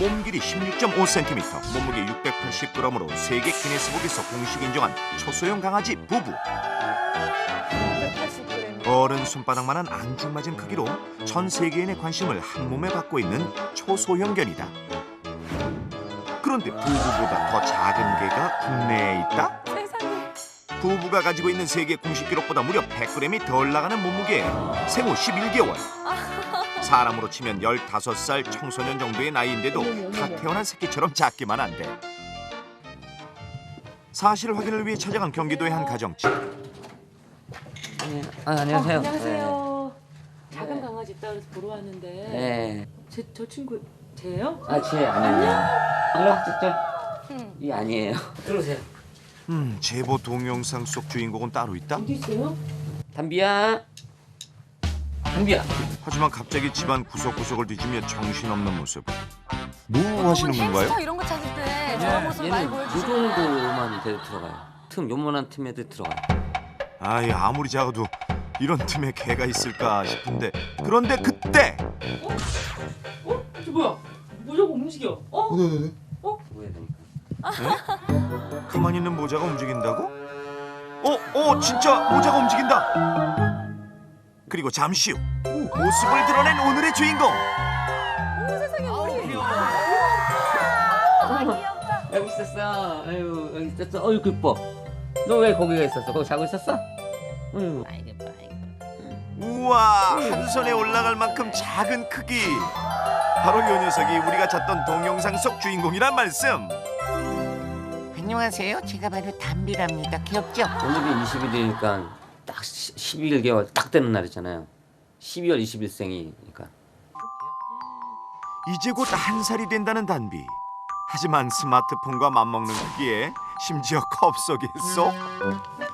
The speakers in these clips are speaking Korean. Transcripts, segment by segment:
몸 길이 16.5cm, 몸무게 680g으로 세계 기네스북에서 공식 인정한 초소형 강아지 부부. 180g. 어른 손바닥만한 앙증맞은 크기로 전 세계인의 관심을 한 몸에 받고 있는 초소형견이다. 그런데 부부보다 더 작은 개가 국내에 있다? 세상에. 부부가 가지고 있는 세계 공식 기록보다 무려 100g이 덜 나가는 몸무게, 생후 11개월. 사람으로 치면 15살 청소년 정도의 나이인데도 다 태어난 새끼처럼 작기만 한데. 사실 확인을 위해 찾아간 경기도의 한 가정집. 안녕하세요. 안녕하세요. 작은 강아지 있다 그래서 보러 왔는데. 네. 저 친구 쟤예요? 쟤 아니에요. 이 아니에요. 들어오세요. 제보 동영상 속 주인공은 따로 있다? 어디 있어요? 담비야. 하지만 갑자기 집안 구석구석을 뒤지며 정신없는 모습. 뭐 하시는 건가요? 햄스터 이런 거 찾을 때 저런 모습 많이 얘는 이 보여주시잖아요. 정도만 돼도 들어가요. 요만한 틈에도 들어가요. 아이, 아무리 작아도 이런 틈에 개가 있을까 싶은데, 그런데 그때 저 뭐야? 모자가 움직여. 보여야 되니까. 가만히 있는 모자가 움직인다고? 진짜 모자가 움직인다. 그리고 잠시 후 모습을 드러낸 오늘의 주인공. 어머 세상에 우리. 여기 있었어. 아유 여기 있었어. 어이구 이뻐. 너 왜 거기가 있었어? 거기 자고 있었어? 아이고. 우와, 한 손에 올라갈 만큼 작은 크기. 바로 이 녀석이 우리가 찾던 동영상 속 주인공이란 말씀. 안녕하세요. 제가 바로 담비랍니다. 귀엽죠? 오늘이 20일이니까 딱 11개월 딱 되는 날이잖아요. 12월 20일생이니까. 이제 곧 1살이 된다는 단비. 하지만 스마트폰과 맞먹는 크기에 심지어 컵 속에 쏙.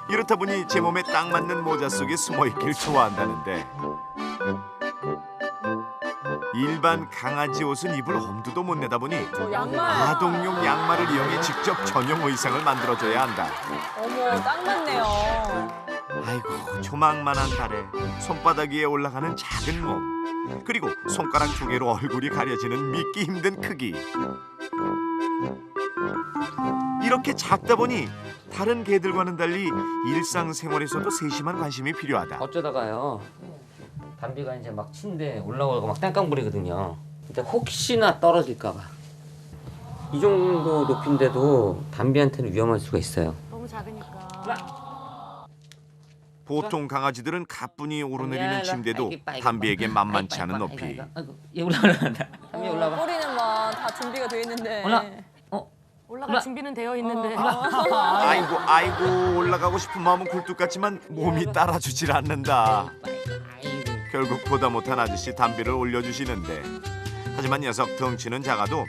이렇다 보니 제 몸에 딱 맞는 모자 속에 숨어있길 좋아한다는데, 일반 강아지 옷은 입을 엄두도 못 내다 보니 저 양말. 아동용 양말을 이용해 직접 전용 의상을 만들어줘야 한다. 어머 딱 맞네요. 아이고, 조망만한 달에 손바닥 위에 올라가는 작은 몸, 그리고 손가락 2개로 얼굴이 가려지는 믿기 힘든 크기. 이렇게 작다 보니 다른 개들과는 달리 일상생활에서도 세심한 관심이 필요하다. 어쩌다가요. 담비가 이제 막 침대에 올라오고 막 땡깡 부리거든요. 근데 혹시나 떨어질까봐. 이 정도 높이인데도 담비한테는 위험할 수가 있어요. 너무 작으니까. 보통 강아지들은 가뿐히 오르내리는 침대도 아이고, 담비에게 만만치 않은 아이고, 높이. 아이고, 얘 올라간다. 담비 올라봐. 꼬리는 뭐 다 준비가 돼 있는데. 올라갈 준비는 되어 있는데. 아이고, 올라가고 싶은 마음은 굴뚝 같지만 몸이 따라주질 않는다. 결국 보다 못한 아저씨 담비를 올려주시는데, 하지만 녀석 덩치는 작아도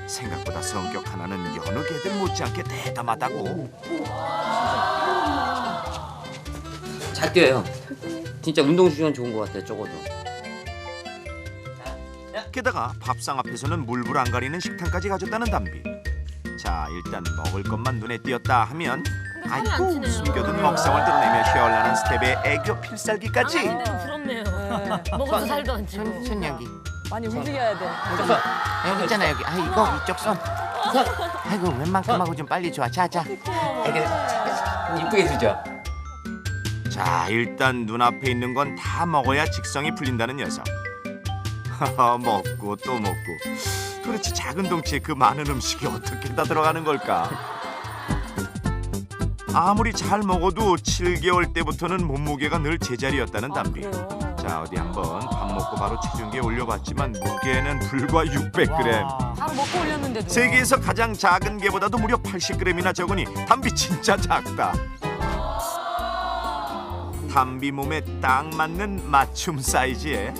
생각보다 성격 하나는 여느 개들 못지않게 대담하다고. 잘 뛰어요. 진짜 운동 수준 좋은 것 같아요. 적어도. 게다가 밥상 앞에서는 물불 안 가리는 식탐까지 가졌다는 담비. 자, 일단 먹을 것만 눈에 띄었다 하면 살이 안 아이고, 찌네요. 숨겨둔 먹성을 드러내며 휘어올라는 스텝의 애교 필살기까지. 부럽네요. 먹어도 살도 안 찌고. 손 여기. 많이 움직여야 돼. 여기 있잖아 여기. 이거 이쪽 손. 아이고 웬만큼 하고 좀 빨리 줘. 자. 이쁘게 주죠. 자, 일단 눈앞에 있는 건 다 먹어야 직성이 풀린다는 녀석. 먹고 또 먹고. 도대체 작은 덩치에 그 많은 음식이 어떻게 다 들어가는 걸까? 아무리 잘 먹어도 7개월 때부터는 몸무게가 늘 제자리였다는 담비. 그래요? 자, 어디 한번 밥 먹고 바로 체중계 올려봤지만 무게는 불과 600g. 바로 먹고 올렸는데도. 세계에서 가장 작은 개보다도 무려 80g이나 적으니 담비 진짜 작다. 담비 몸에 딱 맞는 맞춤 사이즈에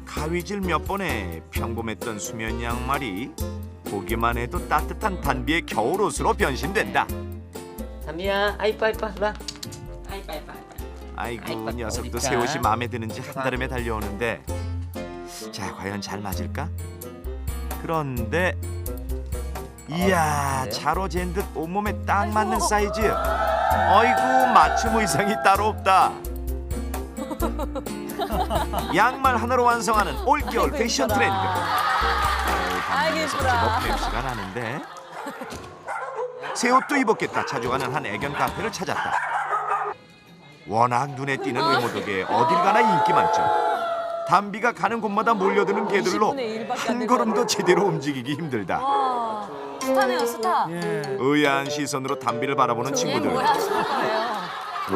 가위질 몇 번에 평범했던 수면 양말이 보기만 해도 따뜻한 담비의 겨울옷으로 변신된다. 담비야, 아이빠, 라. 아이고, 녀석도 새 옷이 마음에 드는지 한달음에 달려오는데, 자, 과연 잘 맞을까? 그런데 이야, 자로 잰 듯 온몸에 딱 맞는 사이즈. 어이구, 맞춤 의상이 따로 없다. 양말 하나로 완성하는 올겨울 패션 트렌드. 담비에서 제법 냄새가 나는데 새 옷도 입었겠다 자주 가는 한 애견 카페를 찾았다. 워낙 눈에 띄는 외모 덕에 어딜 가나 인기 만점. 담비가 가는 곳마다 몰려드는 개들로 20분의 1밖에 안 한 될 걸음도 제대로 움직이기 힘들다. 스타네요, 스타. 의아한 시선으로 담비를 바라보는 얘 친구들. 뭐야 싶을 거예요. 너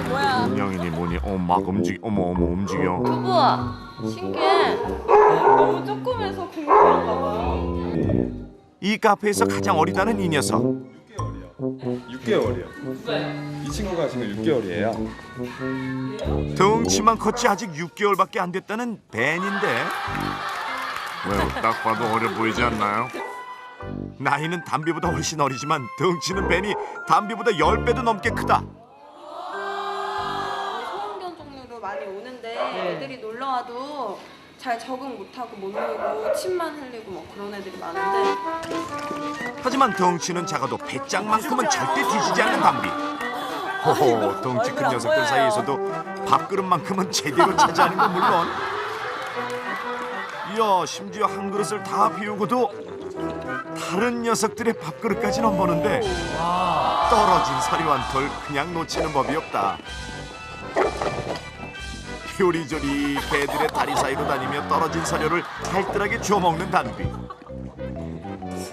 뭐야? 명인이 뭐니? 막 움직여. 어머 움직여. 부부 신기해. 너무 조그매서 궁금한가 봐. 이 카페에서 가장 어리다는 이 녀석. 6개월이요. 이 친구가 지금 6개월이에요. 덩치만 컸지 아직 6개월밖에 안 됐다는 벤인데. 왜요? 딱 봐도 어려 보이지 않나요? 나이는 담비보다 훨씬 어리지만 덩치는 벤이 담비보다 10배도 넘게 크다. 소형견 종류로 많이 오는데 애들이 놀러 와도 잘 적응 못하고 못 놀고 침만 흘리고 뭐 그런 애들이 많은데 하지만 덩치는 작아도 배짱만큼은 절대 뒤지지 않는 담비. 호호, 덩치 큰 녀석들 사이에서도 밥그릇만큼은 제대로 차지하는 건 물론 이야, 심지어 한 그릇을 다 비우고도 다른 녀석들의 밥그릇까지 넘보는데 떨어진 사료 한 톨 그냥 놓치는 법이 없다. 요리조리 개들의 다리 사이로 다니며 떨어진 사료를 알뜰하게 주워 먹는 담비.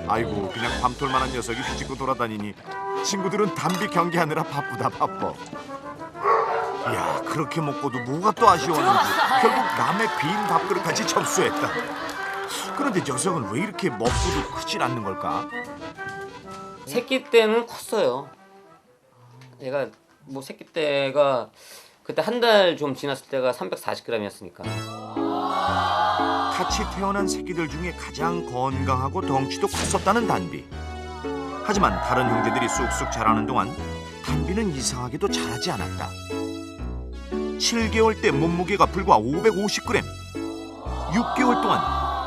아이고, 그냥 밤톨만한 녀석이 휘짓고 돌아다니니 친구들은 담비 경계하느라 바쁘다 바빠. 이야, 그렇게 먹고도 뭐가 또 아쉬웠는지 결국 남의 빈 밥그릇까지 접수했다. 그런데 녀석은 왜 이렇게 먹고도 크질 않는 걸까? 새끼 때는 컸어요. 얘가 뭐 새끼 때가 그때 한 달 좀 지났을 때가 340g이었으니까. 같이 태어난 새끼들 중에 가장 건강하고 덩치도 컸었다는 담비. 하지만 다른 형제들이 쑥쑥 자라는 동안 담비는 이상하게도 자라지 않았다. 7개월 때 몸무게가 불과 550g, 6개월 동안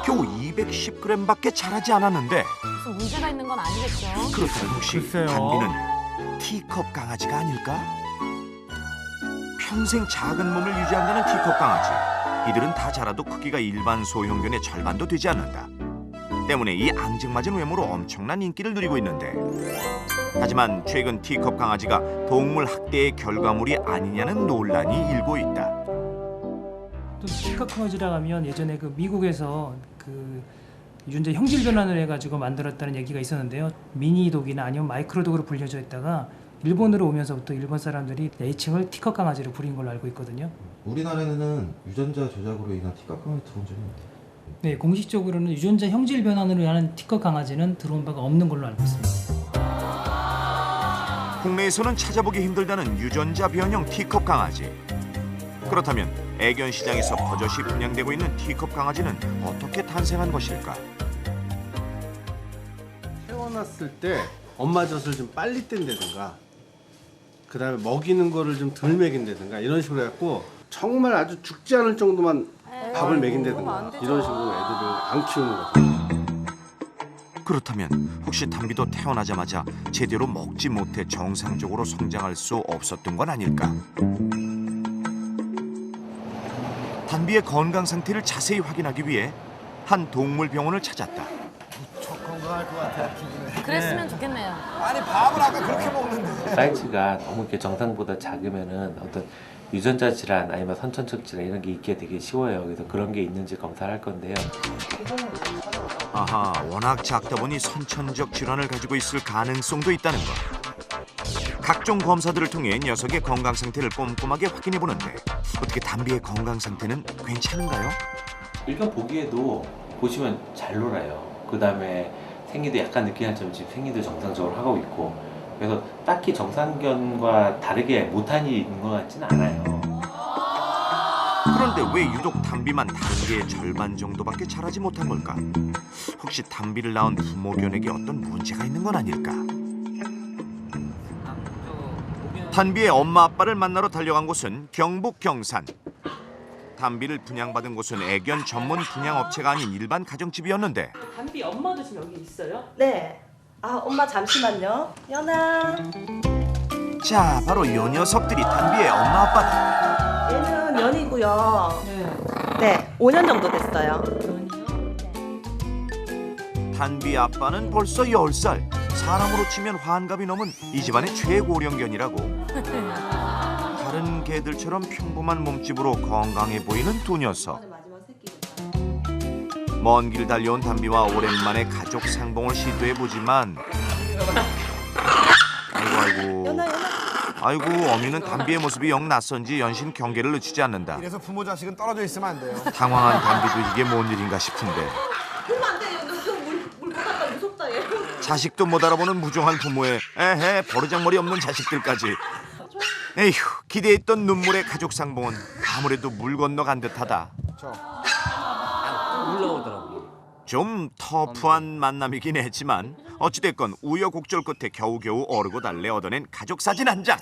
겨우 210g밖에 자라지 않았는데 무슨 문제가 있는 건 아니겠죠? 그렇다면 혹시 글쎄요. 담비는 티컵 강아지가 아닐까? 평생 작은 몸을 유지한다는 티컵 강아지. 이들은 다 자라도 크기가 일반 소형견의 절반도 되지 않는다. 때문에 이 앙증맞은 외모로 엄청난 인기를 누리고 있는데 하지만 최근 티컵 강아지가 동물 학대의 결과물이 아니냐는 논란이 일고 있다. 또 티컵 강아지라 하면 예전에 그 미국에서 그 유전자 형질 변환을 해가지고 만들었다는 얘기가 있었는데요. 미니독이나 아니면 마이크로독으로 불려져 있다가 일본으로 오면서부터 일본 사람들이 애칭을 티컵 강아지로 부린 걸로 알고 있거든요. 우리나라에는 유전자 조작으로 인한 티컵 강아지 들어온 적이 없대요. 네, 공식적으로는 유전자 형질 변환으로 인한 티컵 강아지는 들어온 바가 없는 걸로 알고 있습니다. 국내에서는 찾아보기 힘들다는 유전자 변형 티컵 강아지. 그렇다면 애견 시장에서 버젓이 분양되고 있는 티컵 강아지는 어떻게 탄생한 것일까? 태어났을 때 엄마 젖을 좀 빨리 뗀다든가 그 다음에 먹이는 거를 좀 덜 먹인다든가 이런 식으로 해갖고 정말 아주 죽지 않을 정도만 밥을 먹인다든가 이런 식으로 애들을 안 키우는 거죠. 그렇다면 혹시 담비도 태어나자마자 제대로 먹지 못해 정상적으로 성장할 수 없었던 건 아닐까? 담비의 건강 상태를 자세히 확인하기 위해 한 동물병원을 찾았다. 건강할 것 같아요. 그랬으면 좋겠네요. 아니 밥을 아까 그렇게 먹는데. 사이즈가 너무 이렇게 정상보다 작으면은 어떤 유전자 질환 아니면 선천적 질환 이런 게 있게 되게 쉬워요. 그래서 그런 게 있는지 검사를 할 건데요. 아하, 워낙 작다 보니 선천적 질환을 가지고 있을 가능성도 있다는 것. 각종 검사들을 통해 녀석의 건강 상태를 꼼꼼하게 확인해 보는데 어떻게 담비의 건강 상태는 괜찮은가요? 일단 보기에도 보시면 잘 놀아요. 그 다음에 생리도 약간 늦게 한 점이 지금 생리도 정상적으로 하고 있고 그래서 딱히 정상견과 다르게 못한 일이 있는 것 같지는 않아요. 그런데 왜 유독 담비만 다른 게 절반 정도밖에 자라지 못한 걸까? 혹시 담비를 낳은 부모견에게 어떤 문제가 있는 건 아닐까? 담비의 엄마 아빠를 만나러 달려간 곳은 경북 경산. 담비를 분양받은 곳은 애견 전문 분양업체가 아닌 일반 가정집이었는데 담비 엄마도 지금 여기 있어요? 네. 아 엄마 잠시만요. 연아. 자, 바로 요 녀석들이 담비의 엄마 아빠다. 얘는 연이고요. 네. 5년 정도 됐어요. 단비 아빠는 벌써 10살. 사람으로 치면 환갑이 넘은 이 집안의 최고령견이라고. 다른 개들처럼 평범한 몸집으로 건강해 보이는 두 녀석. 먼 길 달려온 단비와 오랜만에 가족 상봉을 시도해보지만 아이고 어미는 단비의 모습이 영 낯선지 연신 경계를 늦추지 않는다. 이래서 부모 자식은 떨어져 있으면 안 돼요. 당황한 단비도 이게 뭔 일인가 싶은데 그러면 안 돼. 물 걷다가 무섭다 얘. 자식도 못 알아보는 무정한 부모의 에헤 버르장머리 없는 자식들까지. 에휴 기대했던 눈물의 가족 상봉은 아무래도 물 건너간 듯하다. 올라오더라고요. 좀 터프한 만남이긴 했지만 어찌됐건 우여곡절 끝에 겨우겨우 어르고 달래 얻어낸 가족 사진 한 장.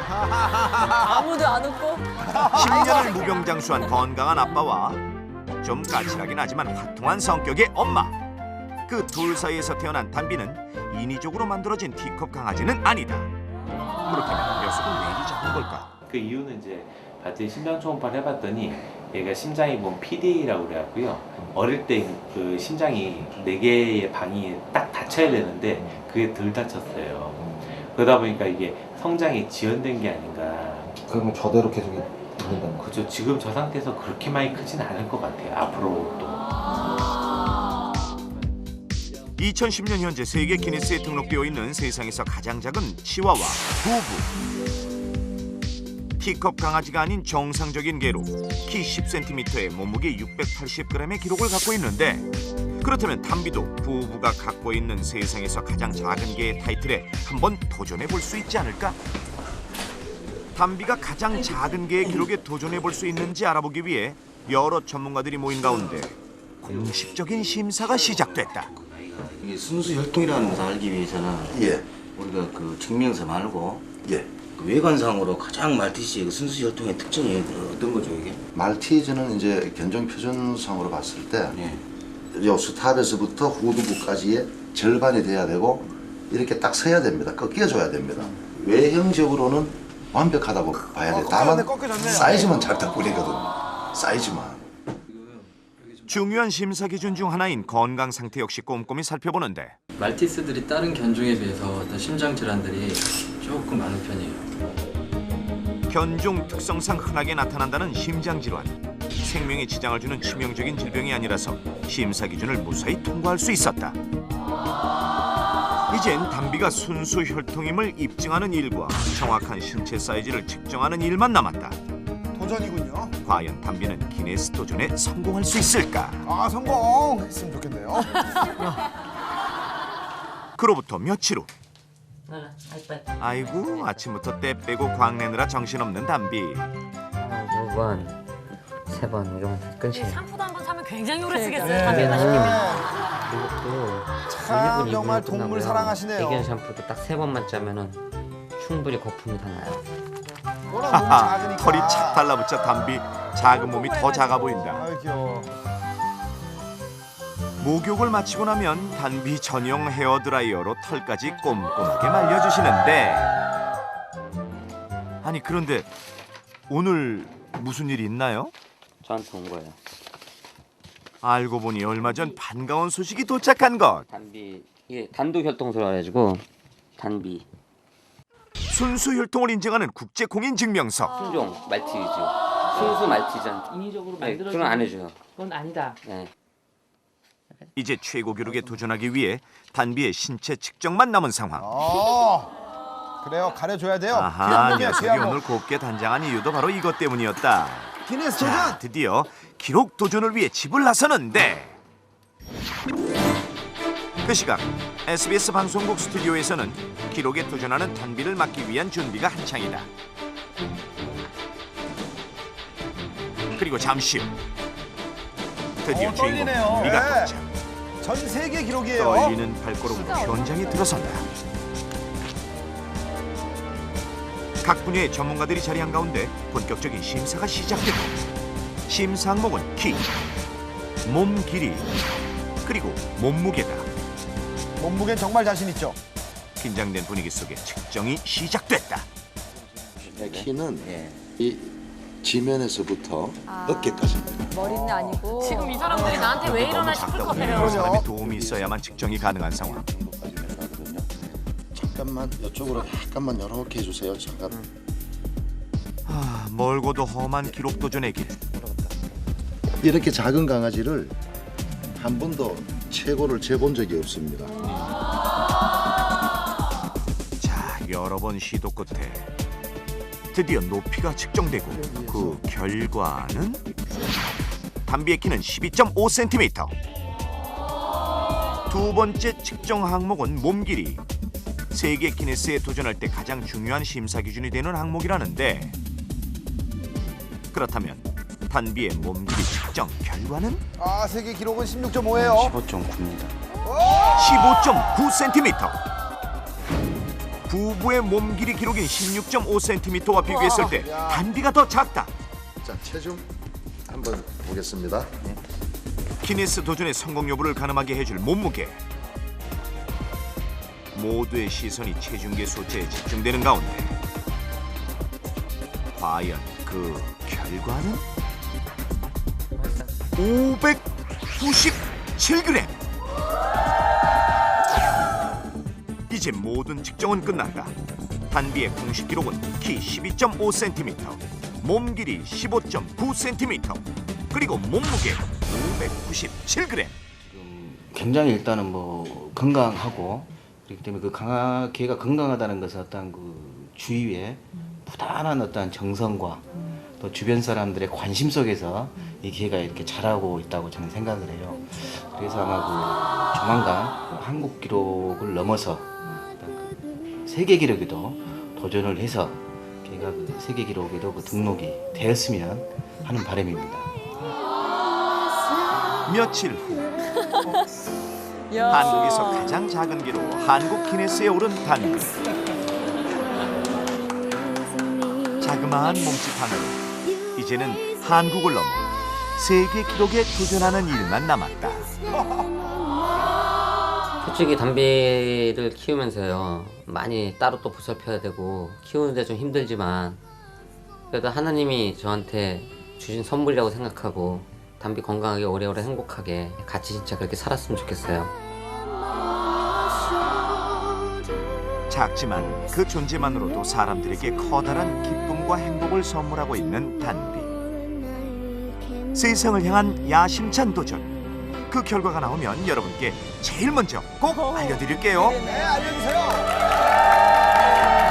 아무도 안 웃고. 10년을 무병장수한 건강한 아빠와 좀 까칠하긴 하지만 화통한 성격의 엄마. 그 둘 사이에서 태어난 단비는 인위적으로 만들어진 D컵 강아지는 아니다. 그렇다면 녀석은 왜 이리 작은 걸까? 그 이유는 이제 밭에 심장 초음파를 해봤더니 얘가 심장이 PDA라고 그래갖고요. 어릴 때 그 심장이 4개의 방이 딱 닫혀야 되는데 그게 덜 닫혔어요. 그러다 보니까 이게 성장이 지연된 게 아닌가. 그러면 저대로 계속 있는다. 그죠. 지금 저 상태에서 그렇게 많이 크진 않을 것 같아요. 앞으로 또. 2010년 현재 세계 기네스에 등록되어 있는 세상에서 가장 작은 치와와 부부. T컵 강아지가 아닌 정상적인 개로 키 10cm에 몸무게 680g의 기록을 갖고 있는데 그렇다면 단비도 부부가 갖고 있는 세상에서 가장 작은 개의 타이틀에 한번 도전해 볼 수 있지 않을까? 단비가 가장 작은 개의 기록에 도전해 볼 수 있는지 알아보기 위해 여러 전문가들이 모인 가운데 공식적인 심사가 시작됐다. 이게 순수 혈통이라는 것을 알기 위해서는 우리가 그 증명서 말고 그 외관상으로 가장 말티즈의 그 순수 혈통의 특징이 어떤 거죠 이게? 말티즈는 이제 견종 표준상으로 봤을 때 요 스탑에서부터 후두부까지의 절반이 돼야 되고 이렇게 딱 서야 됩니다. 꺾여줘야 됩니다. 외형적으로는 완벽하다고 봐야 돼. 다만 사이즈만 잘 딱 부리거든요. 사이즈만. 중요한 심사 기준 중 하나인 건강 상태 역시 꼼꼼히 살펴보는데 말티스들이 다른 견종에 비해서 어떤 심장 질환들이 조금 많은 편이에요. 견종 특성상 흔하게 나타난다는 심장 질환. 생명에 지장을 주는 치명적인 질병이 아니라서 심사 기준을 무사히 통과할 수 있었다. 이젠 단비가 순수 혈통임을 입증하는 일과 정확한 신체 사이즈를 측정하는 일만 남았다. 도전이군요. 과연 단비는 기네스 도전에 성공할 수 있을까? 아 성공했으면 좋겠네요. 그로부터 며칠 후. 아이고 아침부터 때 빼고 광내느라 정신없는 단비. 2번, 3번 이러면 끝이에요. 샴푸도 한 번 사면 굉장히 오래 쓰겠어요. 네. 단비가 시키면. 이것도 참 정말 동물 사랑하시네요. 애견 샴푸도 딱 3번만 짜면은 충분히 거품이 다 나요. 하하, 털이 착 달라붙자 단비 작은 몸이 더 작아 보인다. 아유 귀여워. 목욕을 마치고 나면 단비 전용 헤어드라이어로 털까지 꼼꼼하게 말려주시는데 아니 그런데 오늘 무슨 일이 있나요? 저한테 온 거예요. 알고 보니 얼마 전 반가운 소식이 도착한 것. 단비 이게 단독 혈통소라 가지고 단비. 순수 혈통을 인증하는 국제 공인 증명서. 순종 말티즈. 순수 말티즈. 인위적으로 네, 만들어진 그건 안 해줘요. 그건 아니다. 네. 이제 최고 기록에 도전하기 위해 단비의 신체 측정만 남은 상황. 그래요. 가려줘야 돼요. 아하, 녀석이 오늘 곱게 단장한 이유도 바로 이것 때문이었다. 기네스 자, 도전! 드디어 기록 도전을 위해 집을 나서는데 그 시각 SBS 방송국 스튜디오에서는 기록에 도전하는 단비를 막기 위한 준비가 한창이다. 그리고 잠시 후 드디어 주인공 떨리네요. 단비가 도착. 전 세계 기록이에요. 떨리는 발걸음으로 현장에 들어선다. 각 분야의 전문가들이 자리한 가운데 본격적인 심사가 시작되고 심사 항목은 키, 몸 길이, 그리고 몸무게다. 몸무게는 정말 자신 있죠. 긴장된 분위기 속에 측정이 시작됐다. 키는 이 지면에서부터 어깨까지입니다. 머리는 아니고. 지금 이 사람들이 나한테 왜 이러나 싶을 작다고 거예요. 여러 사람의 도움이 있어야만 측정이 가능한 상황. 잠깐만 이쪽으로 약간만 이렇게 해주세요. 잠깐. 멀고도 험한 기록 도전의 길. 이렇게 작은 강아지를 한 번도 최고를 재본 적이 없습니다. 자, 여러 번 시도 끝에 드디어 높이가 측정되고 그 결과는 담비의 키는 12.5cm. 두 번째 측정 항목은 몸 길이. 세계 기네스에 도전할 때 가장 중요한 심사 기준이 되는 항목이라는데, 그렇다면 단비의 몸 길이 측정 결과는 아, 세계 기록은 16.5예요. 15.9입니다. 15.9cm. 부부의 몸 길이 기록인 16.5cm와 비교했을 때 단비가 더 작다. 자, 체중 한번 보겠습니다. 기네스 도전의 성공 여부를 가늠하게 해줄 몸무게. 모두의 시선이 체중계 숫자에 집중되는 가운데 과연 그 결과는 597g. 이제 모든 측정은 끝났다. 단비의 공식 기록은 키 12.5cm, 몸 길이 15.9cm, 그리고 몸무게 597g. 굉장히 일단은 뭐 건강하고 그렇기 때문에 그 개가 건강하다는 것은 어떤 그 주위에 부단한 어떤 정성과 또 주변 사람들의 관심 속에서 이 개가 이렇게 자라고 있다고 저는 생각을 해요. 그래서 아마 그 조만간 한국 기록을 넘어서 어떤 그 세계 기록에도 도전을 해서 개가 그 세계 기록에도 그 등록이 되었으면 하는 바람입니다. 며칠 후 한국에서 가장 작은 개로 한국 기네스에 오른 단비. 자그마한 몸집하면 이제는 한국을 넘어 세계 기록에 도전하는 일만 남았다. 솔직히 담비를 키우면서요, 많이 따로 또 보살펴야 되고 키우는데 좀 힘들지만 그래도 하나님이 저한테 주신 선물이라고 생각하고 담비 건강하게 오래오래 행복하게 같이 진짜 그렇게 살았으면 좋겠어요. 작지만 그 존재만으로도 사람들에게 커다란 기쁨과 행복을 선물하고 있는 단비. 세상을 향한 야심찬 도전. 그 결과가 나오면 여러분께 제일 먼저 꼭 알려드릴게요. 네, 알려주세요.